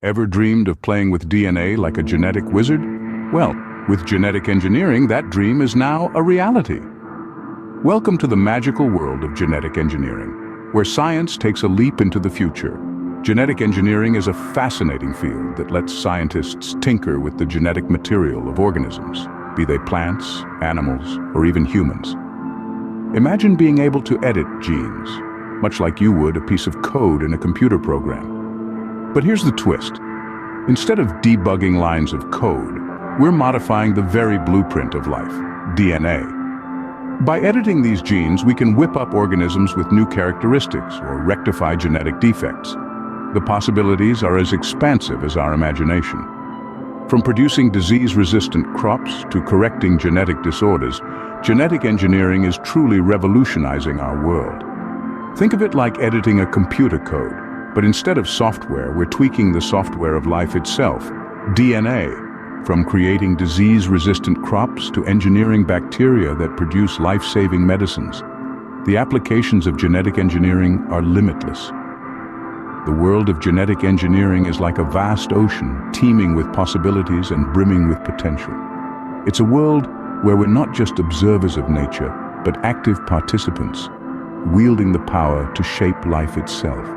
Ever dreamed of playing with DNA like a genetic wizard? Well, with genetic engineering, that dream is now a reality. Welcome to the magical world of genetic engineering, where science takes a leap into the future. Genetic engineering is a fascinating field that lets scientists tinker with the genetic material of organisms, be they plants, animals, or even humans. Imagine being able to edit genes, much like you would a piece of code in a computer program. But here's the twist. Instead of debugging lines of code, we're modifying the very blueprint of life, DNA. By editing these genes, we can whip up organisms with new characteristics or rectify genetic defects. The possibilities are as expansive as our imagination. From producing disease-resistant crops to correcting genetic disorders, genetic engineering is truly revolutionizing our world. Think of it like editing a computer code, but instead of software, we're tweaking the software of life itself, DNA. From creating disease-resistant crops to engineering bacteria that produce life-saving medicines, the applications of genetic engineering are limitless. The world of genetic engineering is like a vast ocean, teeming with possibilities and brimming with potential. It's a world where we're not just observers of nature, but active participants, wielding the power to shape life itself.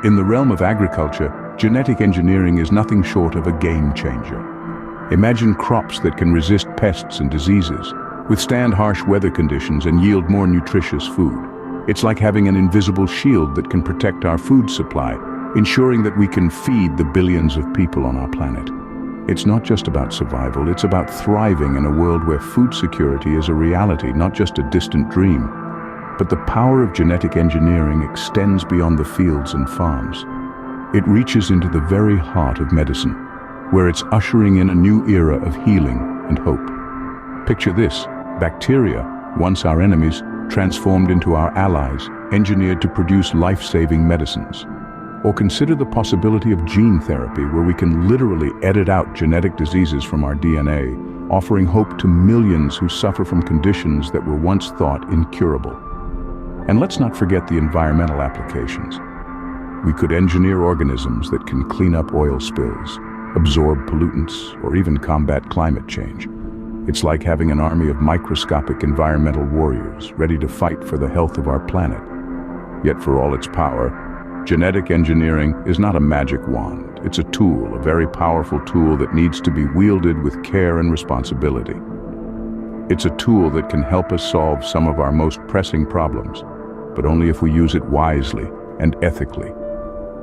In the realm of agriculture, genetic engineering is nothing short of a game changer. Imagine crops that can resist pests and diseases, withstand harsh weather conditions, and yield more nutritious food. It's like having an invisible shield that can protect our food supply, ensuring that we can feed the billions of people on our planet. It's not just about survival, it's about thriving in a world where food security is a reality, not just a distant dream. But the power of genetic engineering extends beyond the fields and farms. It reaches into the very heart of medicine, where it's ushering in a new era of healing and hope. Picture this: bacteria, once our enemies, transformed into our allies, engineered to produce life-saving medicines. Or consider the possibility of gene therapy, where we can literally edit out genetic diseases from our DNA, offering hope to millions who suffer from conditions that were once thought incurable. And let's not forget the environmental applications. We could engineer organisms that can clean up oil spills, absorb pollutants, or even combat climate change. It's like having an army of microscopic environmental warriors ready to fight for the health of our planet. Yet for all its power, genetic engineering is not a magic wand. It's a tool, a very powerful tool that needs to be wielded with care and responsibility. It's a tool that can help us solve some of our most pressing problems, but only if we use it wisely and ethically.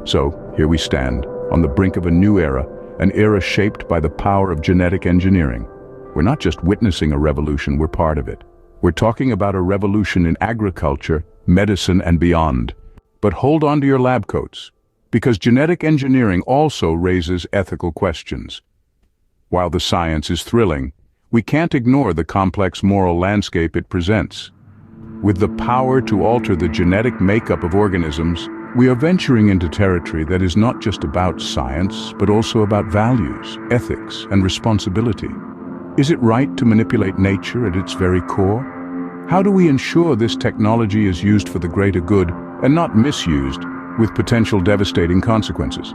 So, here we stand, on the brink of a new era, an era shaped by the power of genetic engineering. We're not just witnessing a revolution, we're part of it. We're talking about a revolution in agriculture, medicine, and beyond. But hold on to your lab coats, because genetic engineering also raises ethical questions. While the science is thrilling, we can't ignore the complex moral landscape it presents. With the power to alter the genetic makeup of organisms, we are venturing into territory that is not just about science, but also about values, ethics, and responsibility. Is it right to manipulate nature at its very core? How do we ensure this technology is used for the greater good and not misused with potential devastating consequences?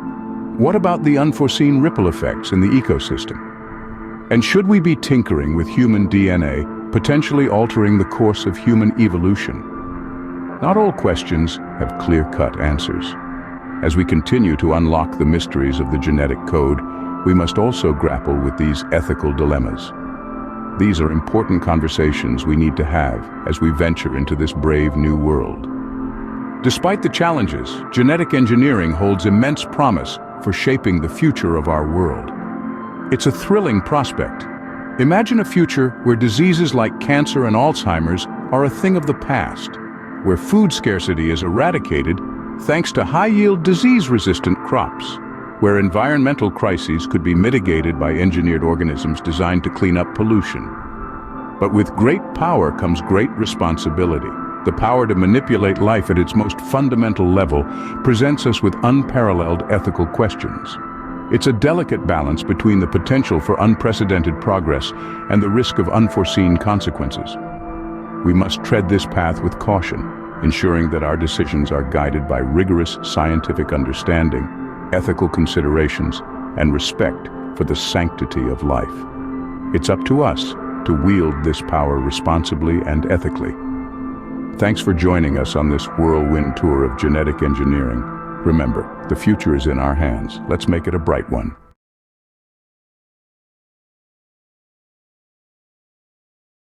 What about the unforeseen ripple effects in the ecosystem? And should we be tinkering with human DNA, potentially altering the course of human evolution? Not all questions have clear-cut answers. As we continue to unlock the mysteries of the genetic code, we must also grapple with these ethical dilemmas. These are important conversations we need to have as we venture into this brave new world. Despite the challenges, genetic engineering holds immense promise for shaping the future of our world. It's a thrilling prospect. Imagine a future where diseases like cancer and Alzheimer's are a thing of the past, where food scarcity is eradicated thanks to high-yield disease-resistant crops, where environmental crises could be mitigated by engineered organisms designed to clean up pollution. But with great power comes great responsibility. The power to manipulate life at its most fundamental level presents us with unparalleled ethical questions. It's a delicate balance between the potential for unprecedented progress and the risk of unforeseen consequences. We must tread this path with caution, ensuring that our decisions are guided by rigorous scientific understanding ethical considerations, and respect for the sanctity of life. It's up to us to wield this power responsibly and ethically. Thanks for joining us on this whirlwind tour of genetic engineering. Remember, the future is in our hands. Let's make it a bright one.